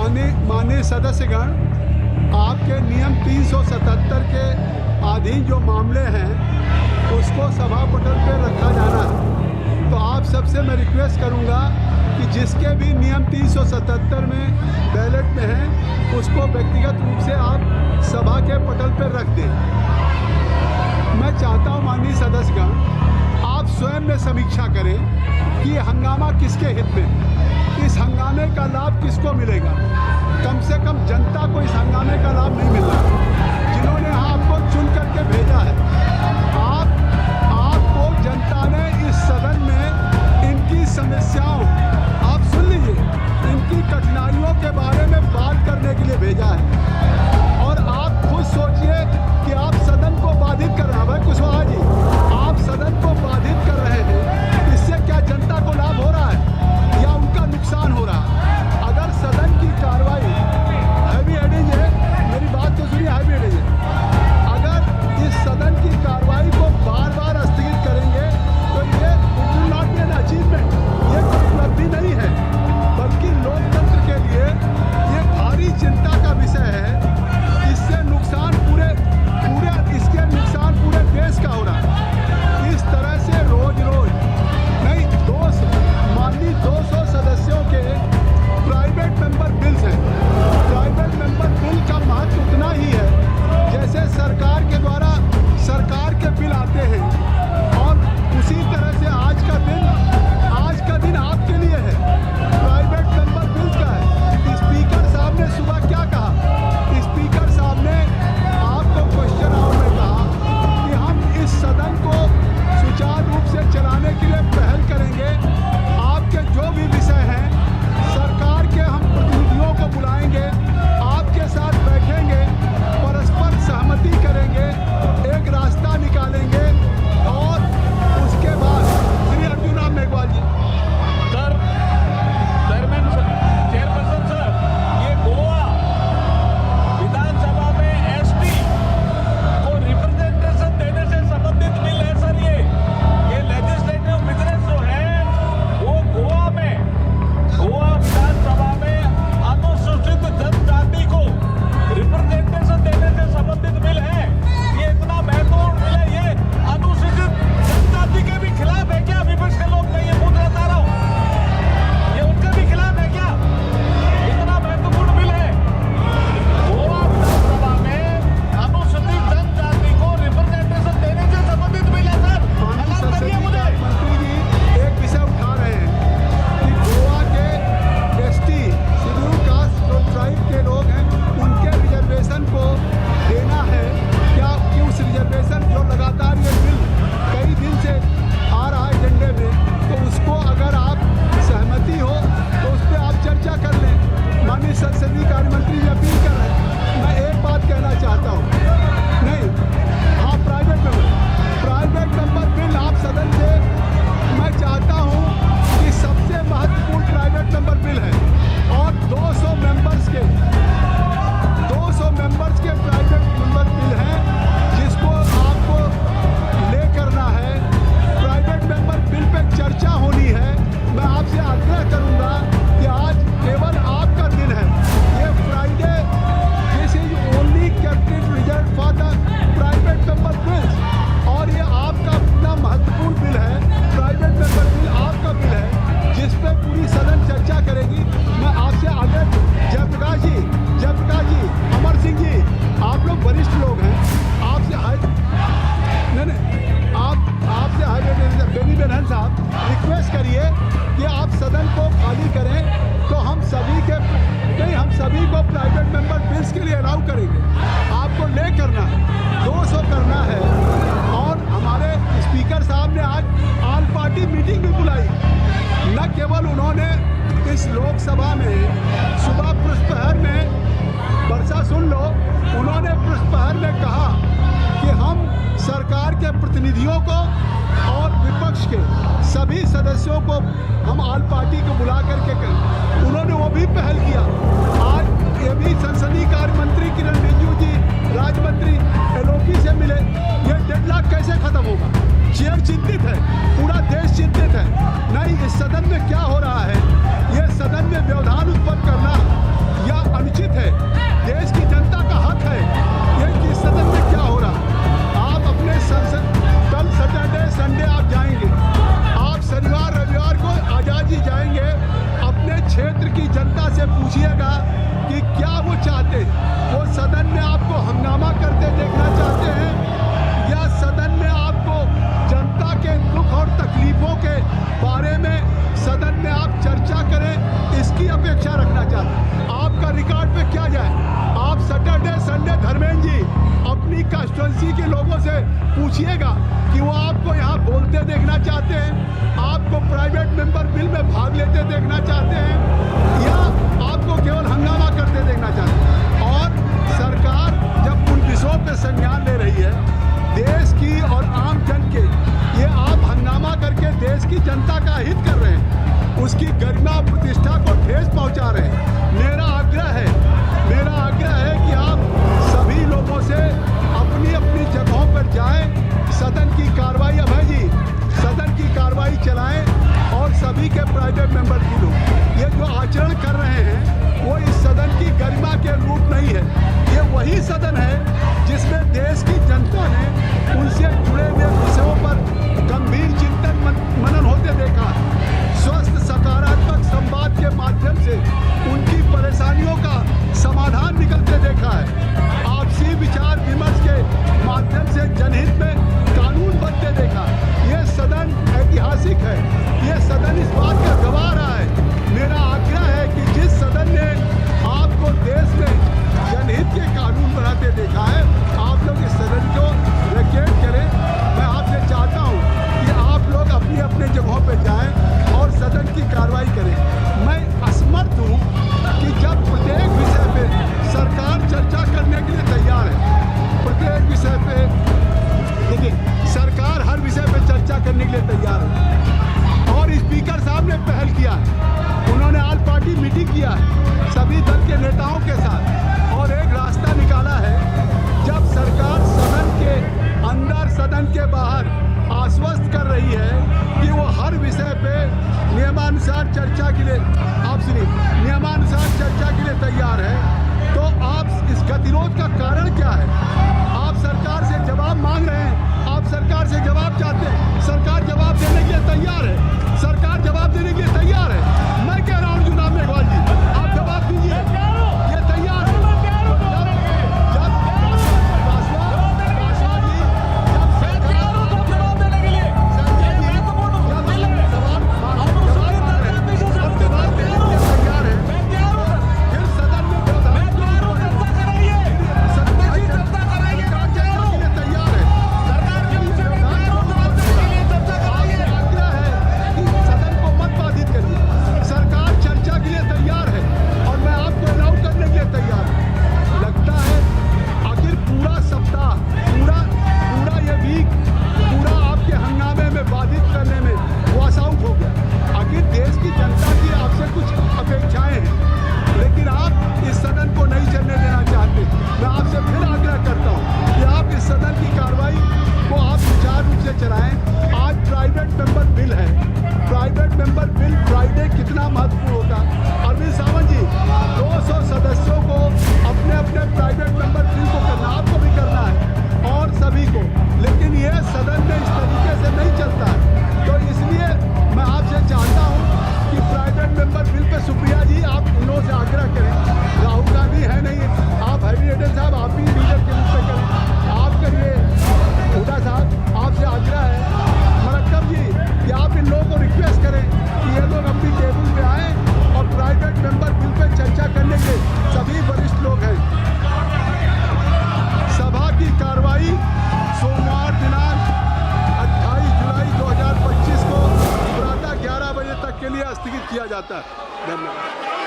माननीय सदस्यगण, आपके नियम 377 के अधीन जो मामले हैं उसको सभा पटल पर रखा जाना है। तो आप सबसे मैं रिक्वेस्ट करूंगा कि जिसके भी नियम 377 में बैलेट में हैं उसको व्यक्तिगत रूप से आप सभा के पटल पर रख दें। मैं चाहता हूं माननीय सदस्यगण, आप स्वयं में समीक्षा करें कि ये हंगामा किसके हित में, इस हंगामे का लाभ किसको मिलेगा। कम से कम जनता को इस हंगामे का लाभ नहीं मिल रहा, जिन्होंने आपको चुन करके भेजा है। आपको जनता ने इस सदन में इनकी समस्याओं, आप सुन लीजिए, इनकी कठिनाइयों के बारे में बात करने के लिए भेजा है। और आप खुद सोचिए कि आप सदन को बाधित कर रहे हैं। भाई कुशवाहा जी, आप सदन को बाधित कर रहे हैं, इससे क्या जनता को लाभ हो रहा है या उनका नुकसान हो रहा है? अगर सदन की कार्रवाई हैवी हेडिंग है, मेरी बात तो सुनिए, हैवी हेडिंग है, अगर इस सदन की कार्रवाई को बार बार स्थगित करेंगे तो ये will not be an achievement, ये कोई उपलब्धि नहीं है, बल्कि लोकतंत्र के लिए ये भारी चिंता का विषय है। इससे नुकसान इसके नुकसान पूरे देश का हो रहा है। इस तरह से रोज नहीं, माननीय 200 सदस्यों के प्राइवेट मेंबर बिल्स हैं। प्राइवेट मेंबर बिल का महत्व उतना ही है जैसे सरकार के द्वारा सरकार के बिल आते हैं, और उसी तरह से आज का दिन आपके लिए है, प्राइवेट मेंबर बिल्स का है। स्पीकर साहब ने सुबह क्या कहा? स्पीकर साहब ने आपको क्वेश्चन आवर में कहा कि हम इस सदन को सुचारू रूप से चलाने के लिए पहल करेंगे। आपके जो भी विषय हैं, सरकार के हम प्रतिनिधियों को बुलाएंगे, आपके साथ बैठेंगे, परस्पर सहमति करेंगे, एक रास्ता निकालेंगे। और उसके बाद श्री अर्जुन राम मेघवाल जी। चेयरपर्सन सर, ये गोवा विधानसभा में एसटी को रिप्रेजेंटेशन देने से संबंधित बिल है सर। ये लेजिस्लेटिव बिजनेस जो है वो गोवा विधानसभा में अनुसूचित जनजाति को रिप्रेजेंटेशन देने से संबंधित बिल है। ये इतना महत्वपूर्ण बिल है, ये अनुसूचित जनजाति के भी खिलाफ है क्या? विपक्ष के लोग, मैं ये पूछ रहा हूँ, ये उनके भी खिलाफ है क्या? इतना महत्वपूर्ण बिल है। गोवा विधानसभा में अनुसूचित जनजाति को रिप्रेजेंटेशन देने से संबंधित बिल है सर। बताइए मुझे। मंत्री जी एक विषय उठा रहे हैं कि गोवा के एसटी शेड्यूल कास्ट और ट्राइब के लोग हैं, उनके रिजर्वेशन को देना है क्या? कि उस रिजर्वेशन जो लगातार ये बिल कई दिन से आ रहा है एजेंडे में, तो उसको अगर आप सहमति हो तो उस पर आप चर्चा कर लें। माननीय संसदीय कार्य मंत्री जी अपील कर रहे हैं। मैं एक बात कहना चाहता हूँ, नहीं, हाँ, प्राइवेट मेंबर बिल आप सदन से, मैं चाहता हूँ कि सबसे महत्वपूर्ण प्राइवेट मेंबर बिल है, और 200 मेंबर्स के प्राइवेट मेंबर बिल हैं, जिसको आपको ले करना है। प्राइवेट मेंबर बिल पे चर्चा होनी है। मैं आपसे आग्रह करूंगा कि आज केवल आपका दिन है, ये Friday, this is only kept reserve for the private member bills, और ये आपका इतना महत्वपूर्ण बिल है, प्राइवेट मेंबर बिल आपका बिल है, जिस पे पूरी सदन चर्चा करेगी। मैं आपसे आग्रह, जयप्रकाश जी, अमर सिंह जी, आप लोग वरिष्ठ लोग हैं, आपसे बेनी बेनहन साहब रिक्वेस्ट करिए कि आप सदन को खाली करें, तो हम सभी को प्राइवेट मेंबर बिल्स के लिए अलाउ करेंगे। आपको ले करना है, 200 करना है। और हमारे स्पीकर साहब ने आज ऑल पार्टी मीटिंग भी बुलाई। न केवल उन्होंने इस लोकसभा में सुबह पुष्पहर में, वर्षा सुन लो, उन्होंने पुष्पहर में कहा कि हम सरकार के प्रतिनिधियों को और विपक्ष के सभी सदस्यों को हम ऑल पार्टी को बुला करके उन्होंने वो भी पहल किया। आज ये भी संसदीय कार्य मंत्री किरण रिजिजू जी, राज्य मंत्री एलोकी से मिले। ये डेडलॉक कैसे खत्म होगा? चेयर चिंतित है, पूरा देश चिंतित है। नहीं, इस सदन में क्या हो रहा है, ये सदन में व्यवधान उत्पन्न करना या चाहते। आपका रिकॉर्ड पे क्या जाए? आप सैटरडे संडे धर्मेंद्र जी अपनी कंस्टिट्यूंसी के लोगों से पूछिएगा कि वो आपको यहाँ बोलते देखना चाहते हैं, आपको प्राइवेट मेंबर बिल में भाग लेते देखना चाहते हैं, या आपको केवल हंगामा करते देखना चाहते हैं। और सरकार जब उन विषयों पर संज्ञान ले रही है देश की और आम जन के, ये आप हंगामा करके देश की जनता का हित कर रहे हैं, उसकी गरिमा और प्रतिष्ठा को ठेस पहुंचा रहे हैं। मेरा आग्रह है कि आप सभी लोगों से अपनी अपनी जगहों पर जाएं, सदन की कार्रवाई, अभय जी सदन की कार्रवाई चलाएं और सभी के प्राइवेट मेंबर की लोग ये जो आचरण कर रहे हैं वो इस सदन की गरिमा के रूप नहीं है। ये वही सदन है जिसमें देश की जनता ने उनसे जुड़े हुए विषयों पर गंभीर चिंतन मनन होते देखा, स्वस्थ सकारात्मक संवाद के माध्यम से उनकी परेशानियों का समाधान निकलते देखा है, आपसी विचार विमर्श के माध्यम से जनहित में कानून बनते देखा। ये सदन ऐतिहासिक है, ये सदन इस बात का गवाह रहा है। मेरा आग्रह है कि जिस सदन ने आपको देश में जनहित के कानून बनाते देखा है, आप लोग इस सदन को वेकेट करें। मैं आपसे चाहता हूं कि आप लोग अपनी अपने जगहों पर जाएं और सदन की कार्रवाई करें। मैं असमर्थ हूं कि जब प्रत्येक विषय पे सरकार चर्चा करने के लिए तैयार है, प्रत्येक विषय पे देखिए सरकार हर विषय पे चर्चा करने के लिए तैयार है और स्पीकर साहब ने पहल किया है, उन्होंने ऑल पार्टी मीटिंग किया है सभी दल के नेताओं के साथ और एक रास्ता निकाला है। जब सरकार सदन के अंदर सदन के बाहर आश्वस्त कर रही है कि वो हर विषय पे नियमानुसार चर्चा के लिए, आप सुनिए, नियमानुसार चर्चा के लिए तैयार है, तो आप इस गतिरोध का कारण क्या है? आप सरकार से जवाब मांग रहे हैं, आप सरकार से जवाब चाहते हैं, सरकार जवाब देने के लिए तैयार है, सरकार जवाब देने के लिए तैयार है। मैं कह रहा हूँ जुनाब मेघवाल जी, आप जवाब दीजिए, ये तैयार है। स्थगित किया जाता है। धन्यवाद।